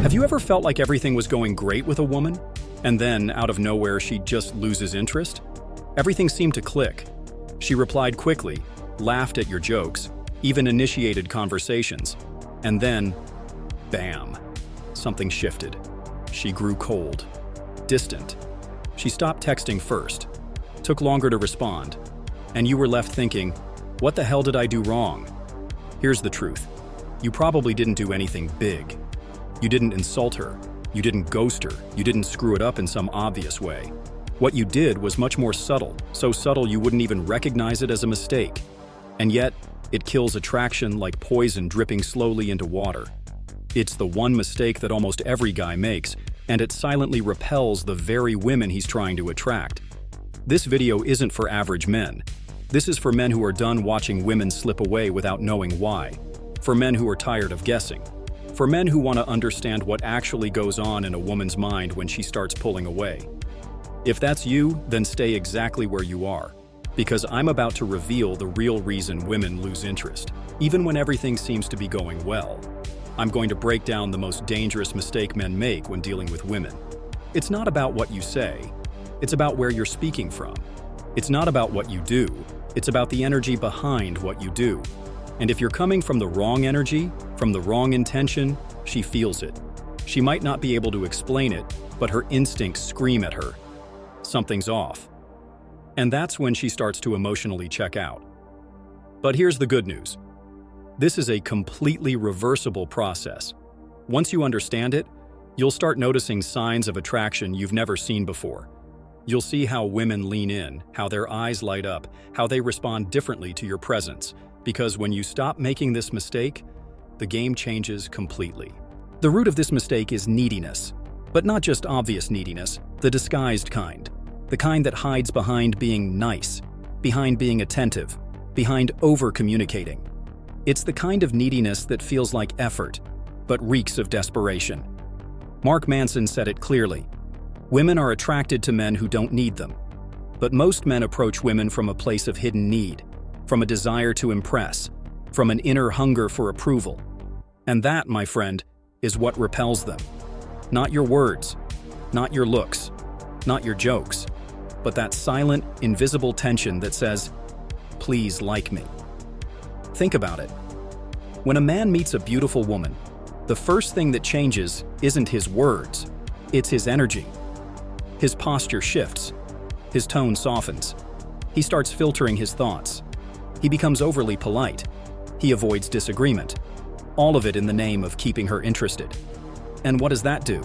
Have you ever felt like everything was going great with a woman, and then, out of nowhere, she just loses interest? Everything seemed to click. She replied quickly, laughed at your jokes, even initiated conversations. And then, bam, something shifted. She grew cold, distant. She stopped texting first, took longer to respond, and you were left thinking, what the hell did I do wrong? Here's the truth. You probably didn't do anything big. You didn't insult her. You didn't ghost her. You didn't screw it up in some obvious way. What you did was much more subtle, so subtle you wouldn't even recognize it as a mistake. And yet, it kills attraction like poison dripping slowly into water. It's the one mistake that almost every guy makes, and it silently repels the very women he's trying to attract. This video isn't for average men. This is for men who are done watching women slip away without knowing why. For men who are tired of guessing. For men who want to understand what actually goes on in a woman's mind when she starts pulling away. If that's you, then stay exactly where you are, because I'm about to reveal the real reason women lose interest, even when everything seems to be going well. I'm going to break down the most dangerous mistake men make when dealing with women. It's not about what you say, it's about where you're speaking from. It's not about what you do, it's about the energy behind what you do. And if you're coming from the wrong energy, from the wrong intention, she feels it. She might not be able to explain it, but her instincts scream at her. Something's off. And that's when she starts to emotionally check out. But here's the good news. This is a completely reversible process. Once you understand it, you'll start noticing signs of attraction you've never seen before. You'll see how women lean in, how their eyes light up, how they respond differently to your presence. Because when you stop making this mistake, the game changes completely. The root of this mistake is neediness, but not just obvious neediness, the disguised kind. The kind that hides behind being nice, behind being attentive, behind over-communicating. It's the kind of neediness that feels like effort, but reeks of desperation. Mark Manson said it clearly. Women are attracted to men who don't need them. But most men approach women from a place of hidden need, from a desire to impress, from an inner hunger for approval. And that, my friend, is what repels them. Not your words, not your looks, not your jokes, but that silent, invisible tension that says, please like me. Think about it. When a man meets a beautiful woman, the first thing that changes isn't his words, it's his energy. His posture shifts, his tone softens, he starts filtering his thoughts. He becomes overly polite. He avoids disagreement. All of it in the name of keeping her interested. And what does that do?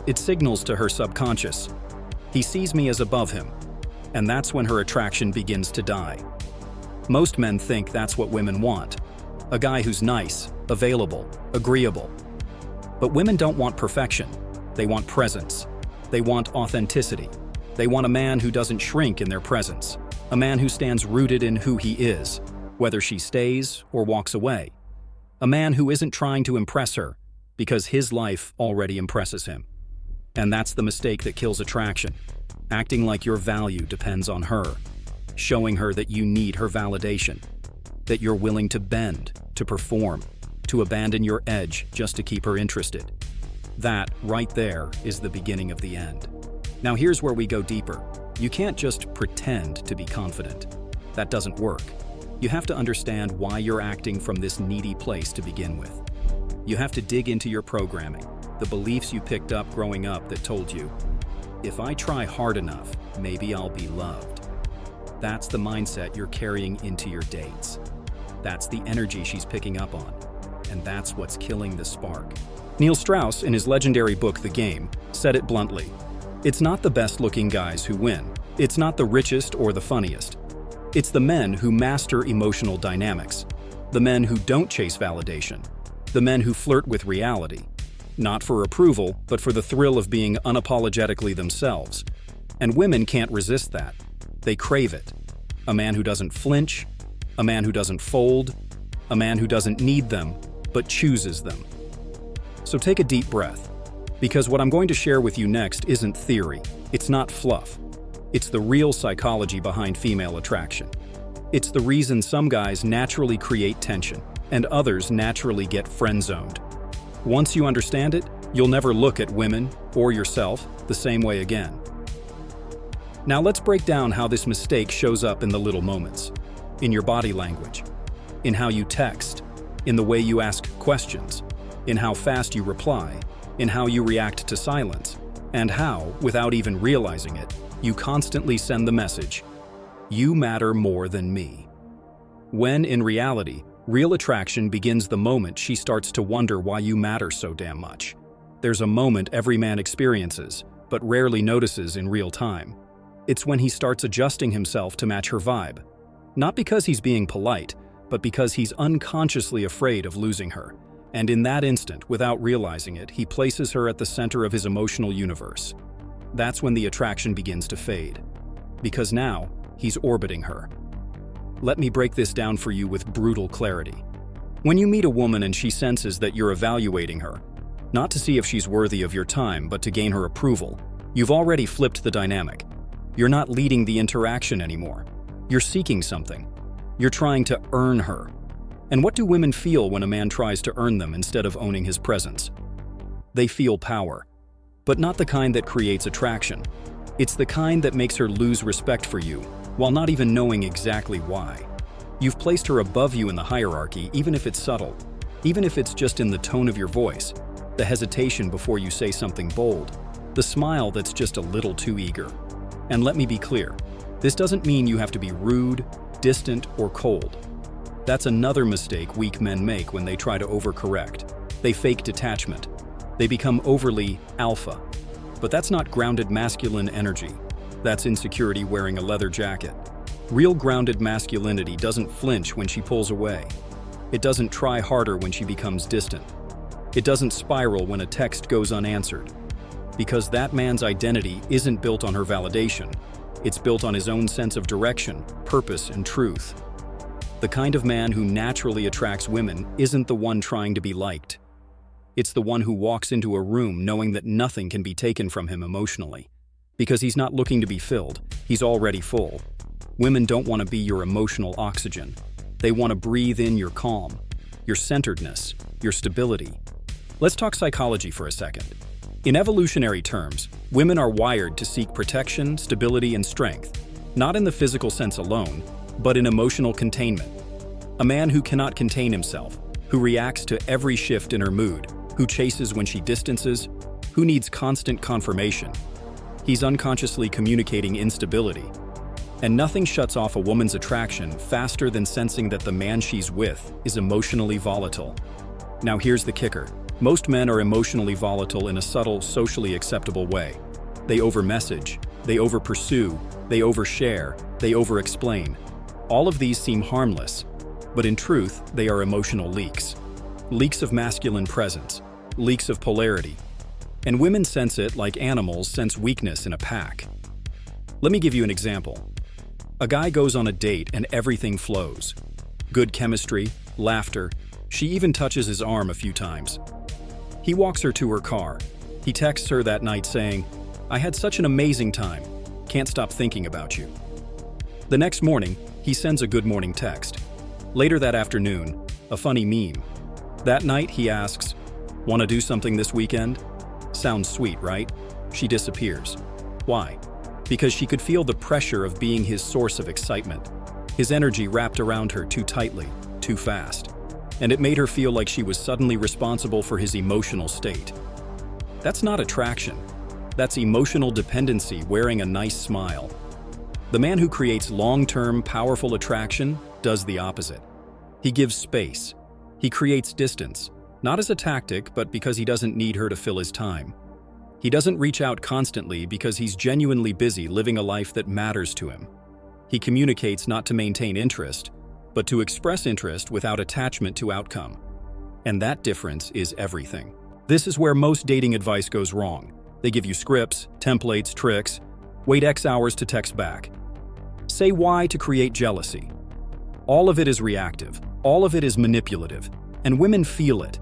It signals to her subconscious. He sees me as above him. And that's when her attraction begins to die. Most men think that's what women want. A guy who's nice, available, agreeable. But women don't want perfection. They want presence. They want authenticity. They want a man who doesn't shrink in their presence. A man who stands rooted in who he is, whether she stays or walks away. A man who isn't trying to impress her, because his life already impresses him. And that's the mistake that kills attraction. Acting like your value depends on her. Showing her that you need her validation. That you're willing to bend, to perform, to abandon your edge just to keep her interested. That, right there, is the beginning of the end. Now here's where we go deeper. You can't just pretend to be confident. That doesn't work. You have to understand why you're acting from this needy place to begin with. You have to dig into your programming, the beliefs you picked up growing up that told you, if I try hard enough, maybe I'll be loved. That's the mindset you're carrying into your dates. That's the energy she's picking up on. And that's what's killing the spark. Neil Strauss, in his legendary book, The Game, said it bluntly. It's not the best-looking guys who win. It's not the richest or the funniest. It's the men who master emotional dynamics. The men who don't chase validation. The men who flirt with reality. Not for approval, but for the thrill of being unapologetically themselves. And women can't resist that. They crave it. A man who doesn't flinch. A man who doesn't fold. A man who doesn't need them, but chooses them. So take a deep breath. Because what I'm going to share with you next isn't theory. It's not fluff. It's the real psychology behind female attraction. It's the reason some guys naturally create tension and others naturally get friend-zoned. Once you understand it, You'll never look at women, or yourself, the same way again. Now let's break down how this mistake shows up in the little moments. In your body language, in how you text, in the way you ask questions, in how fast you reply, in how you react to silence, and how, without even realizing it, you constantly send the message, "You matter more than me." When, in reality, real attraction begins the moment she starts to wonder why you matter so damn much. There's a moment every man experiences, but rarely notices in real time. It's when he starts adjusting himself to match her vibe. Not because he's being polite, but because he's unconsciously afraid of losing her. And in that instant, without realizing it, he places her at the center of his emotional universe. That's when the attraction begins to fade. Because now, he's orbiting her. Let me break this down for you with brutal clarity. When you meet a woman and she senses that you're evaluating her, not to see if she's worthy of your time, but to gain her approval, you've already flipped the dynamic. You're not leading the interaction anymore. You're seeking something. You're trying to earn her. And what do women feel when a man tries to earn them instead of owning his presence? They feel power. But not the kind that creates attraction. It's the kind that makes her lose respect for you, while not even knowing exactly why. You've placed her above you in the hierarchy, even if it's subtle, even if it's just in the tone of your voice, the hesitation before you say something bold, the smile that's just a little too eager. And let me be clear, this doesn't mean you have to be rude, distant, or cold. That's another mistake weak men make when they try to overcorrect. They fake detachment. They become overly alpha. But that's not grounded masculine energy. That's insecurity wearing a leather jacket. Real grounded masculinity doesn't flinch when she pulls away. It doesn't try harder when she becomes distant. It doesn't spiral when a text goes unanswered. Because that man's identity isn't built on her validation. It's built on his own sense of direction, purpose, and truth. The kind of man who naturally attracts women isn't the one trying to be liked. It's the one who walks into a room knowing that nothing can be taken from him emotionally. Because he's not looking to be filled, he's already full. Women don't want to be your emotional oxygen. They want to breathe in your calm, your centeredness, your stability. Let's talk psychology for a second. In evolutionary terms, women are wired to seek protection, stability, and strength, not in the physical sense alone, but in emotional containment. A man who cannot contain himself, who reacts to every shift in her mood, who chases when she distances, who needs constant confirmation. He's unconsciously communicating instability. And nothing shuts off a woman's attraction faster than sensing that the man she's with is emotionally volatile. Now here's the kicker. Most men are emotionally volatile in a subtle, socially acceptable way. They over-message, they over-pursue, they overshare, they over-explain. All of these seem harmless, but in truth, they are emotional leaks. Leaks of masculine presence, leaks of polarity. And women sense it like animals sense weakness in a pack. Let me give you an example. A guy goes on a date and everything flows. Good chemistry, laughter, she even touches his arm a few times. He walks her to her car. He texts her that night saying, "I had such an amazing time. Can't stop thinking about you." The next morning, he sends a good morning text. Later that afternoon, a funny meme. That night, he asks, "Want to do something this weekend?" Sounds sweet, right? She disappears. Why? Because she could feel the pressure of being his source of excitement. His energy wrapped around her too tightly, too fast. And it made her feel like she was suddenly responsible for his emotional state. That's not attraction. That's emotional dependency wearing a nice smile. The man who creates long-term, powerful attraction does the opposite. He gives space. He creates distance, not as a tactic, but because he doesn't need her to fill his time. He doesn't reach out constantly because he's genuinely busy living a life that matters to him. He communicates not to maintain interest, but to express interest without attachment to outcome. And that difference is everything. This is where most dating advice goes wrong. They give you scripts, templates, tricks. Wait X hours to text back. Say why to create jealousy. All of it is reactive. All of it is manipulative. And women feel it.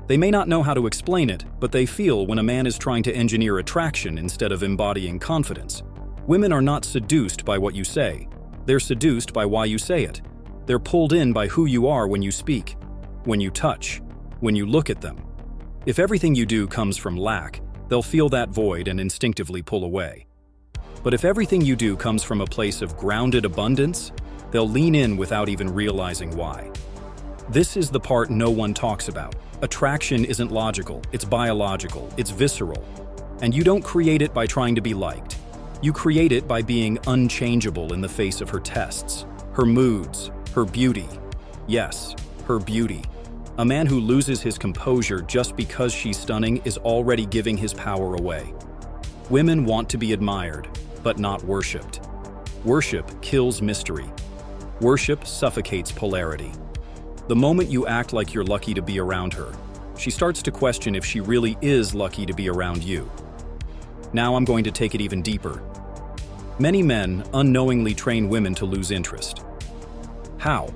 They may not know how to explain it, but they feel when a man is trying to engineer attraction instead of embodying confidence. Women are not seduced by what you say. They're seduced by why you say it. They're pulled in by who you are when you speak, when you touch, when you look at them. If everything you do comes from lack, they'll feel that void and instinctively pull away. But if everything you do comes from a place of grounded abundance, they'll lean in without even realizing why. This is the part no one talks about. Attraction isn't logical, it's biological, it's visceral. And you don't create it by trying to be liked. You create it by being unchangeable in the face of her tests, her moods, her beauty. Yes, her beauty. A man who loses his composure just because she's stunning is already giving his power away. Women want to be admired, but not worshipped. Worship kills mystery. Worship suffocates polarity. The moment you act like you're lucky to be around her, she starts to question if she really is lucky to be around you. Now I'm going to take it even deeper. Many men unknowingly train women to lose interest. How?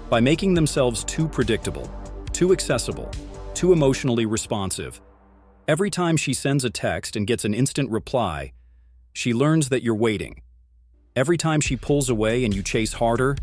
By making themselves too predictable, too accessible, too emotionally responsive. Every time she sends a text and gets an instant reply, she learns that you're waiting. Every time she pulls away and you chase harder,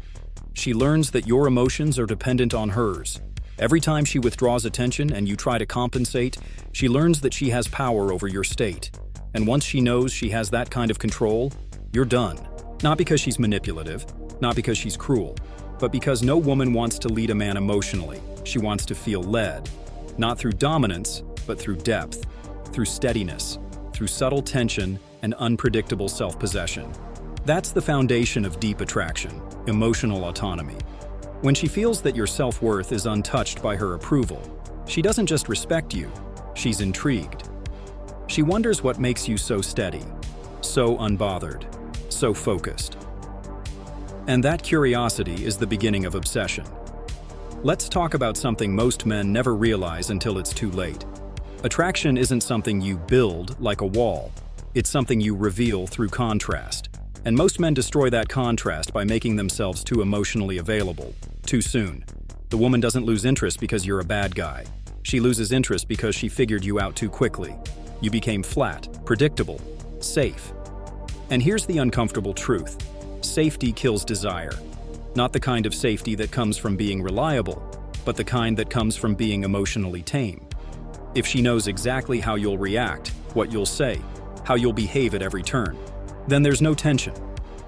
she learns that your emotions are dependent on hers. Every time she withdraws attention and you try to compensate, she learns that she has power over your state. And once she knows she has that kind of control, you're done. Not because she's manipulative, not because she's cruel, but because no woman wants to lead a man emotionally. She wants to feel led, not through dominance, but through depth, through steadiness, through subtle tension and unpredictable self-possession. That's the foundation of deep attraction, emotional autonomy. When she feels that your self-worth is untouched by her approval, she doesn't just respect you, she's intrigued. She wonders what makes you so steady, so unbothered, so focused. And that curiosity is the beginning of obsession. Let's talk about something most men never realize until it's too late. Attraction isn't something you build like a wall. It's something you reveal through contrast. And most men destroy that contrast by making themselves too emotionally available, too soon. The woman doesn't lose interest because you're a bad guy. She loses interest because she figured you out too quickly. You became flat, predictable, safe. And here's the uncomfortable truth. Safety kills desire. Not the kind of safety that comes from being reliable, but the kind that comes from being emotionally tame. If she knows exactly how you'll react, what you'll say, how you'll behave at every turn, then there's no tension,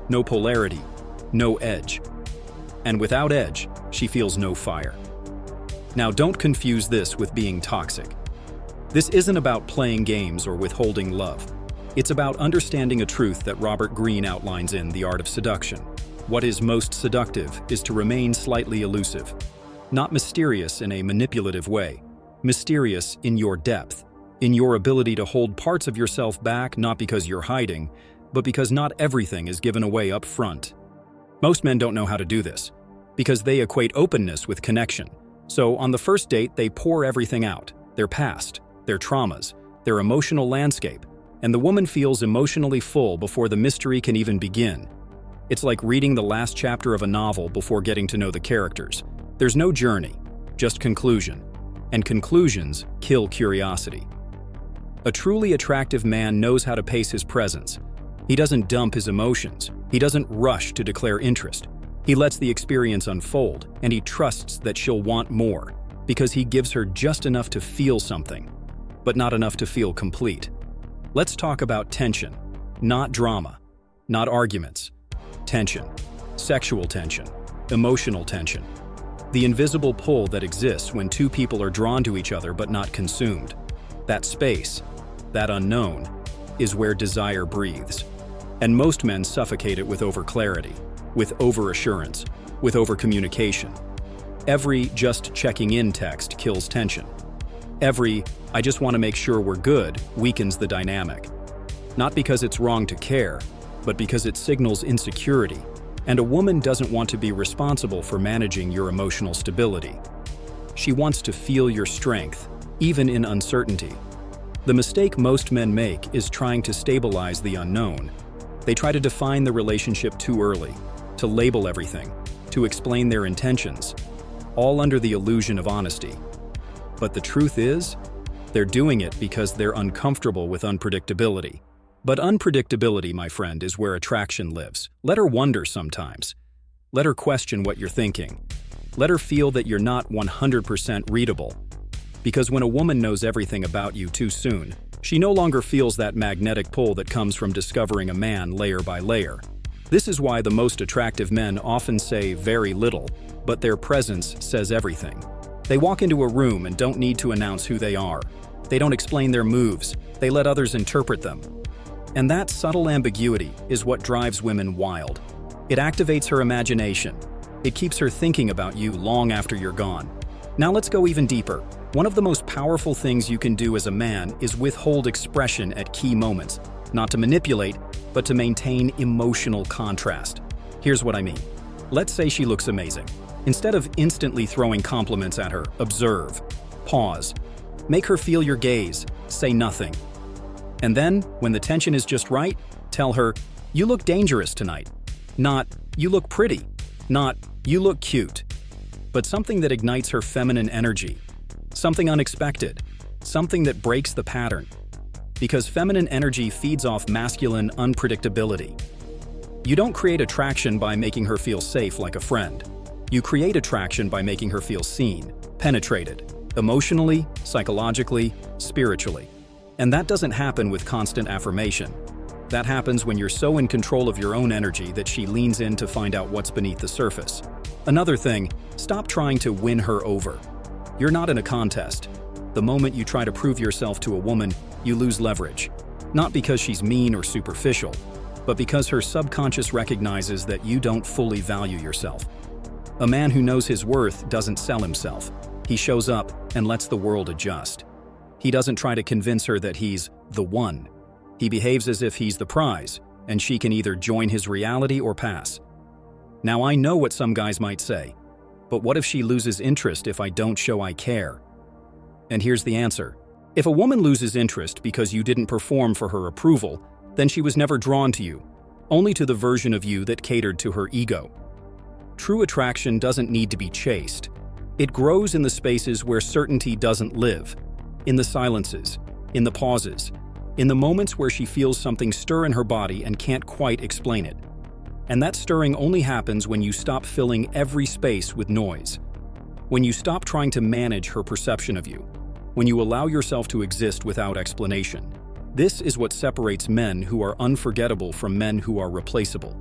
no polarity, no edge. And without edge, she feels no fire. Now don't confuse this with being toxic. This isn't about playing games or withholding love. It's about understanding a truth that Robert Greene outlines in The Art of Seduction. What is most seductive is to remain slightly elusive. Not mysterious in a manipulative way, mysterious in your depth, in your ability to hold parts of yourself back not because you're hiding, but because not everything is given away up front. Most men don't know how to do this, because they equate openness with connection. So on the first date, they pour everything out, their past, their traumas, their emotional landscape, and the woman feels emotionally full before the mystery can even begin. It's like reading the last chapter of a novel before getting to know the characters. There's no journey, just conclusion. And conclusions kill curiosity. A truly attractive man knows how to pace his presence. He doesn't dump his emotions. He doesn't rush to declare interest. He lets the experience unfold, and he trusts that she'll want more, because he gives her just enough to feel something, but not enough to feel complete. Let's talk about tension, not drama, not arguments. Tension, sexual tension, emotional tension. The invisible pull that exists when two people are drawn to each other but not consumed. That space, that unknown, is where desire breathes. And most men suffocate it with overclarity, with overassurance, with overcommunication. Every just checking in text kills tension. Every "I just want to make sure we're good" weakens the dynamic. Not because it's wrong to care, but because it signals insecurity, and a woman doesn't want to be responsible for managing your emotional stability. She wants to feel your strength, even in uncertainty. The mistake most men make is trying to stabilize the unknown. They try to define the relationship too early, to label everything, to explain their intentions, all under the illusion of honesty. But the truth is, they're doing it because they're uncomfortable with unpredictability. But unpredictability, my friend, is where attraction lives. Let her wonder sometimes. Let her question what you're thinking. Let her feel that you're not 100% readable. Because when a woman knows everything about you too soon, she no longer feels that magnetic pull that comes from discovering a man layer by layer. This is why the most attractive men often say very little, but their presence says everything. They walk into a room and don't need to announce who they are. They don't explain their moves, they let others interpret them. And that subtle ambiguity is what drives women wild. It activates her imagination. It keeps her thinking about you long after you're gone. Now let's go even deeper. One of the most powerful things you can do as a man is withhold expression at key moments, not to manipulate, but to maintain emotional contrast. Here's what I mean. Let's say she looks amazing. Instead of instantly throwing compliments at her, observe, pause, make her feel your gaze, say nothing. And then, when the tension is just right, tell her, "You look dangerous tonight." Not, "You look pretty." Not, "You look cute." But something that ignites her feminine energy. Something unexpected. Something that breaks the pattern. Because feminine energy feeds off masculine unpredictability. You don't create attraction by making her feel safe like a friend. You create attraction by making her feel seen, penetrated, emotionally, psychologically, spiritually. And that doesn't happen with constant affirmation. That happens when you're so in control of your own energy that she leans in to find out what's beneath the surface. Another thing, stop trying to win her over. You're not in a contest. The moment you try to prove yourself to a woman, you lose leverage. Not because she's mean or superficial, but because her subconscious recognizes that you don't fully value yourself. A man who knows his worth doesn't sell himself. He shows up and lets the world adjust. He doesn't try to convince her that he's the one. He behaves as if he's the prize, and she can either join his reality or pass. Now I know what some guys might say, but what if she loses interest if I don't show I care? And here's the answer. If a woman loses interest because you didn't perform for her approval, then she was never drawn to you, only to the version of you that catered to her ego. True attraction doesn't need to be chased. It grows in the spaces where certainty doesn't live, in the silences, in the pauses, in the moments where she feels something stir in her body and can't quite explain it. And that stirring only happens when you stop filling every space with noise. When you stop trying to manage her perception of you. When you allow yourself to exist without explanation. This is what separates men who are unforgettable from men who are replaceable.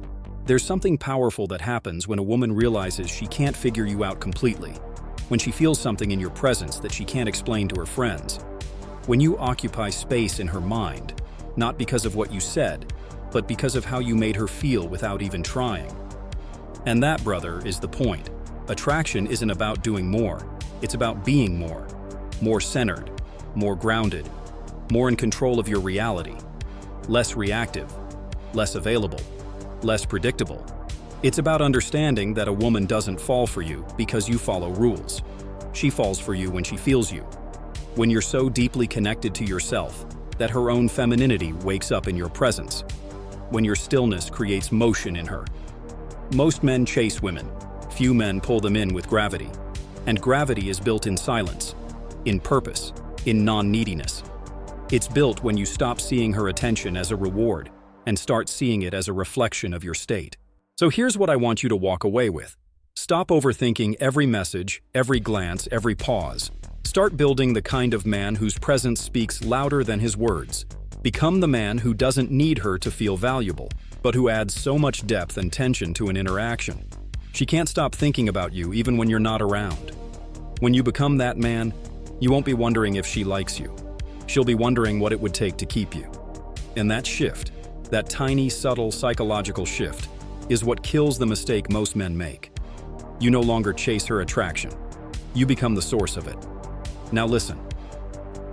There's something powerful that happens when a woman realizes she can't figure you out completely. When she feels something in your presence that she can't explain to her friends. When you occupy space in her mind, not because of what you said, but because of how you made her feel without even trying. And that, brother, is the point. Attraction isn't about doing more. It's about being more. More centered, more grounded, more in control of your reality. Less reactive, less available, less predictable. It's about understanding that a woman doesn't fall for you because you follow rules. She falls for you when she feels you. When you're so deeply connected to yourself that her own femininity wakes up in your presence. When your stillness creates motion in her. Most men chase women. Few men pull them in with gravity. And gravity is built in silence, in purpose, in non-neediness. It's built when you stop seeing her attention as a reward and start seeing it as a reflection of your state. So here's what I want you to walk away with. Stop overthinking every message, every glance, every pause. Start building the kind of man whose presence speaks louder than his words. Become the man who doesn't need her to feel valuable, but who adds so much depth and tension to an interaction. She can't stop thinking about you even when you're not around. When you become that man, you won't be wondering if she likes you. She'll be wondering what it would take to keep you. And that shift, that tiny, subtle psychological shift, is what kills the mistake most men make. You no longer chase her attraction. You become the source of it. Now listen.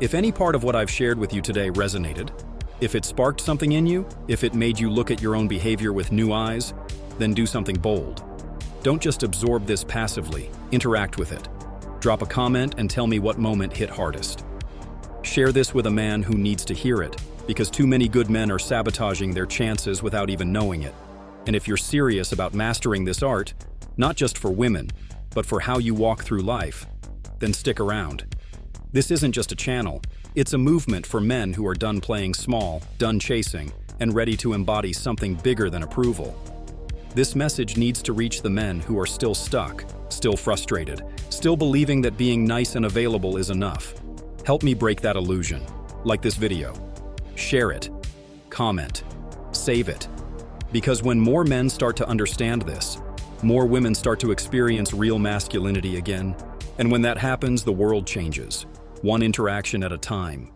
If any part of what I've shared with you today resonated, if it sparked something in you, if it made you look at your own behavior with new eyes, then do something bold. Don't just absorb this passively, interact with it. Drop a comment and tell me what moment hit hardest. Share this with a man who needs to hear it, because too many good men are sabotaging their chances without even knowing it. And if you're serious about mastering this art, not just for women, but for how you walk through life, then stick around. This isn't just a channel, it's a movement for men who are done playing small, done chasing, and ready to embody something bigger than approval. This message needs to reach the men who are still stuck, Still frustrated, still believing that being nice and available is enough. Help me break that illusion. Like this video. Share it. Comment. Save it. Because when more men start to understand this, more women start to experience real masculinity again. And when that happens, the world changes, one interaction at a time.